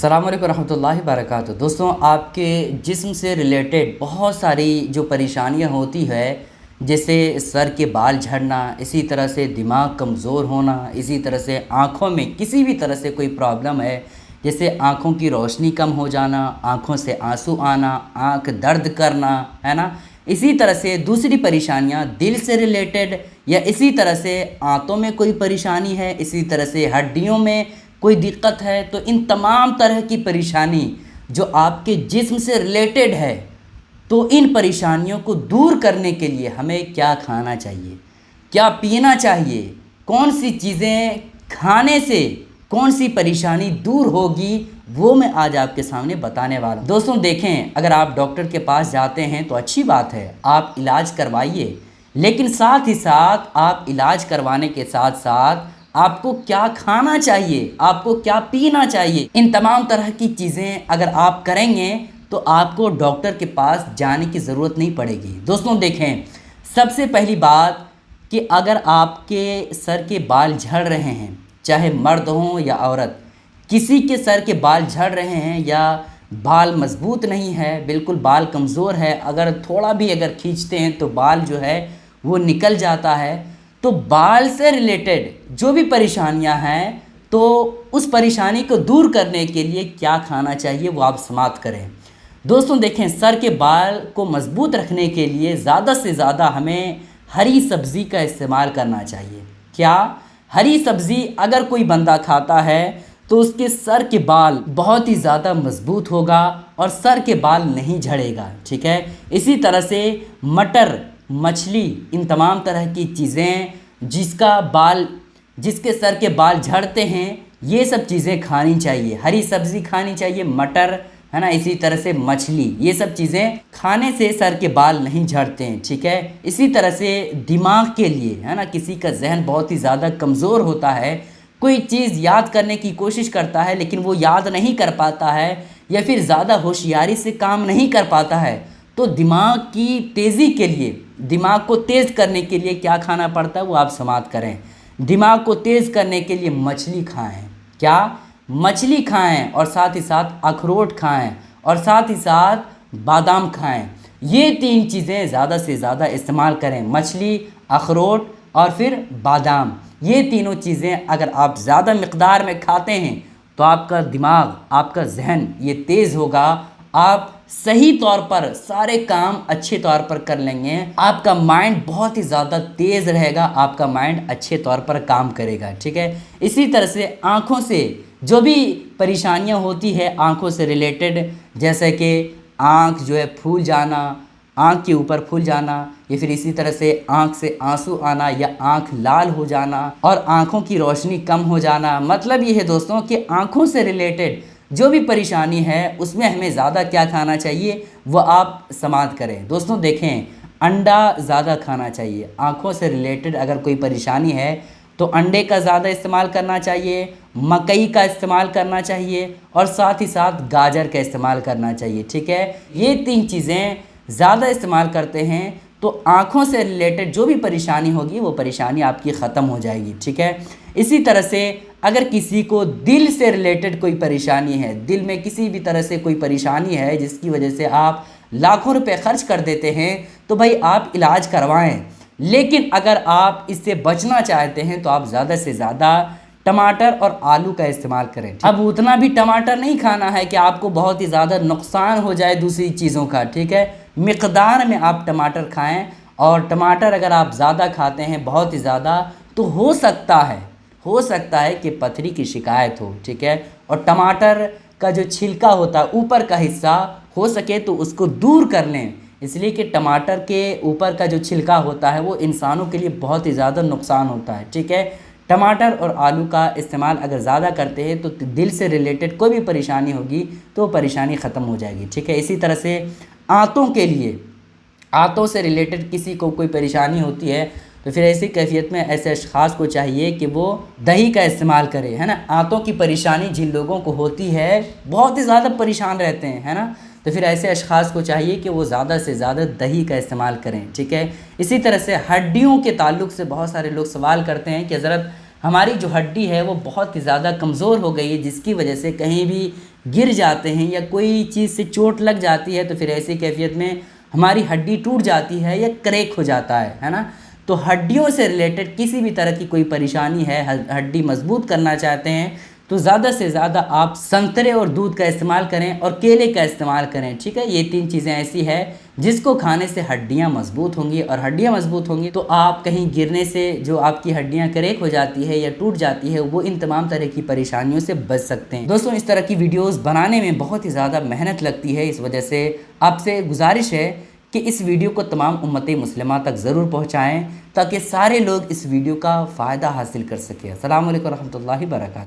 अस्सलाम वालेकुम रहमतुल्लाहि वबरकातुहू। दोस्तों, आपके जिस्म से रिलेटेड बहुत सारी जो परेशानियां होती है, जैसे सर के बाल झड़ना, इसी तरह से दिमाग कमज़ोर होना, इसी तरह से आँखों में किसी भी तरह से कोई प्रॉब्लम है, जैसे आँखों की रोशनी कम हो जाना, आँखों से आंसू आना, आँख दर्द करना, है ना। इसी तरह से दूसरी परेशानियां दिल से रिलेटेड, या इसी तरह से आंतों में कोई परेशानी है, इसी तरह से हड्डियों में कोई दिक्कत है। तो इन तमाम तरह की परेशानी जो आपके जिस्म से रिलेटेड है, तो इन परेशानियों को दूर करने के लिए हमें क्या खाना चाहिए, क्या पीना चाहिए, कौन सी चीज़ें खाने से कौन सी परेशानी दूर होगी, वो मैं आज आपके सामने बताने वाला हूँ। दोस्तों देखें, अगर आप डॉक्टर के पास जाते हैं तो अच्छी बात है, आप इलाज करवाइए, लेकिन साथ ही साथ आप इलाज करवाने के साथ साथ आपको क्या खाना चाहिए, आपको क्या पीना चाहिए, इन तमाम तरह की चीज़ें अगर आप करेंगे तो आपको डॉक्टर के पास जाने की ज़रूरत नहीं पड़ेगी। दोस्तों देखें, सबसे पहली बात कि अगर आपके सर के बाल झड़ रहे हैं, चाहे मर्द हों या औरत, किसी के सर के बाल झड़ रहे हैं या बाल मजबूत नहीं है, बिल्कुल बाल कमज़ोर है, अगर थोड़ा भी अगर खींचते हैं तो बाल जो है वो निकल जाता है, तो बाल से रिलेटेड जो भी परेशानियां हैं, तो उस परेशानी को दूर करने के लिए क्या खाना चाहिए वो आप समाप्त करें। दोस्तों देखें, सर के बाल को मजबूत रखने के लिए ज़्यादा से ज़्यादा हमें हरी सब्ज़ी का इस्तेमाल करना चाहिए। क्या हरी सब्ज़ी अगर कोई बंदा खाता है तो उसके सर के बाल बहुत ही ज़्यादा मजबूत होगा और सर के बाल नहीं झड़ेगा, ठीक है। इसी तरह से मटर, मछली, इन तमाम तरह की चीज़ें जिसके सर के बाल झड़ते हैं, ये सब चीज़ें खानी चाहिए। हरी सब्ज़ी खानी चाहिए, मटर, है ना, इसी तरह से मछली, ये सब चीज़ें खाने से सर के बाल नहीं झड़ते हैं, ठीक है। इसी तरह से दिमाग के लिए, है ना, किसी का जहन बहुत ही ज़्यादा कमज़ोर होता है, कोई चीज़ याद करने की कोशिश करता है लेकिन वो याद नहीं कर पाता है, या फिर ज़्यादा होशियारी से काम नहीं कर पाता है, तो दिमाग की तेज़ी के लिए, दिमाग को तेज़ करने के लिए क्या खाना पड़ता है वो आप समाप्त करें। दिमाग को तेज़ करने के लिए मछली खाएं। क्या? मछली खाएं, और साथ ही साथ अखरोट खाएं, और साथ ही साथ बादाम खाएं। ये तीन चीज़ें ज़्यादा से ज़्यादा इस्तेमाल करें, मछली, अखरोट और फिर बादाम। ये तीनों चीज़ें अगर आप ज़्यादा मिक़दार में खाते हैं तो आपका दिमाग, आपका जहन ये तेज़ होगा, आप सही तौर पर सारे काम अच्छे तौर पर कर लेंगे, आपका माइंड बहुत ही ज़्यादा तेज़ रहेगा, आपका माइंड अच्छे तौर पर काम करेगा, ठीक है। इसी तरह से आँखों से जो भी परेशानियां होती है, आँखों से रिलेटेड, जैसे कि आँख जो है फूल जाना, आँख के ऊपर फूल जाना, या फिर इसी तरह से आँख से आंसू आना या आँख लाल हो जाना और आँखों की रोशनी कम हो जाना, मतलब ये है दोस्तों कि आँखों से रिलेटेड जो भी परेशानी है उसमें हमें ज़्यादा क्या खाना चाहिए वो आप समाप्त करें। दोस्तों देखें, अंडा ज़्यादा खाना चाहिए। आँखों से रिलेटेड अगर कोई परेशानी है तो अंडे का ज़्यादा इस्तेमाल करना चाहिए, मकई का इस्तेमाल करना चाहिए, और साथ ही साथ गाजर का इस्तेमाल करना चाहिए, ठीक है। ये तीन चीज़ें ज़्यादा इस्तेमाल करते हैं तो आँखों से रिलेटेड जो भी परेशानी होगी वो परेशानी आपकी ख़त्म हो जाएगी, ठीक है। इसी तरह से अगर किसी को दिल से रिलेटेड कोई परेशानी है, दिल में किसी भी तरह से कोई परेशानी है जिसकी वजह से आप लाखों रुपए खर्च कर देते हैं, तो भाई आप इलाज करवाएं। लेकिन अगर आप इससे बचना चाहते हैं तो आप ज़्यादा से ज़्यादा टमाटर और आलू का इस्तेमाल करें। अब उतना भी टमाटर नहीं खाना है कि आपको बहुत ही ज़्यादा नुकसान हो जाए दूसरी चीज़ों का, ठीक है। मिक़दार में आप टमाटर खाएं, और टमाटर अगर आप ज़्यादा खाते हैं, बहुत ही ज़्यादा, तो हो सकता है कि पथरी की शिकायत हो, ठीक है। और टमाटर का जो छिलका होता है, ऊपर का हिस्सा, हो सके तो उसको दूर कर लें, इसलिए कि टमाटर के ऊपर का जो छिलका होता है वो इंसानों के लिए बहुत ही ज़्यादा नुकसान होता है, ठीक है। टमाटर और आलू का इस्तेमाल अगर ज़्यादा करते हैं तो दिल से रिलेटेड कोई भी परेशानी होगी तो परेशानी ख़त्म हो जाएगी, ठीक है। इसी तरह से आंतों के लिए, आंतों से रिलेटेड किसी को कोई परेशानी होती है तो फिर ऐसी कैफियत में ऐसे अशख़ास को चाहिए कि वो दही का इस्तेमाल करें, है ना। आंतों की परेशानी जिन लोगों को होती है, बहुत ही ज़्यादा परेशान रहते हैं, है ना, तो फिर ऐसे अशख़ास को चाहिए कि वो ज़्यादा से ज़्यादा दही का इस्तेमाल करें, ठीक है। इसी तरह से हड्डियों के ताल्लुक़ से बहुत सारे लोग सवाल करते हैं कि हज़रत हमारी जो हड्डी है वो बहुत ही ज़्यादा कमज़ोर हो गई है, जिसकी वजह से कहीं भी गिर जाते हैं या कोई चीज़ से चोट लग जाती है तो फिर ऐसी कैफियत में हमारी हड्डी टूट जाती है या क्रैक हो जाता है ना। तो हड्डियों से रिलेटेड किसी भी तरह की कोई परेशानी है, हड्डी मजबूत करना चाहते हैं, तो ज़्यादा से ज़्यादा आप संतरे और दूध का इस्तेमाल करें और केले का इस्तेमाल करें, ठीक है। ये 3 चीज़ें ऐसी है जिसको खाने से हड्डियां मजबूत होंगी, और हड्डियां मजबूत होंगी तो आप कहीं गिरने से जो आपकी हड्डियां क्रैक हो जाती है या टूट जाती है, वो इन तमाम तरह की परेशानियों से बच सकते हैं। दोस्तों, इस तरह की वीडियोस बनाने में बहुत ही ज़्यादा मेहनत लगती है, इस वजह से आपसे गुजारिश है कि इस वीडियो को तमाम उम्मत मुस्लिमा तक ज़रूर पहुँचाएँ ताकि सारे लोग इस वीडियो का फ़ायदा हासिल कर सकें। अस्सलामु अलैकुम रहमतुल्लाहि व बरकातहू।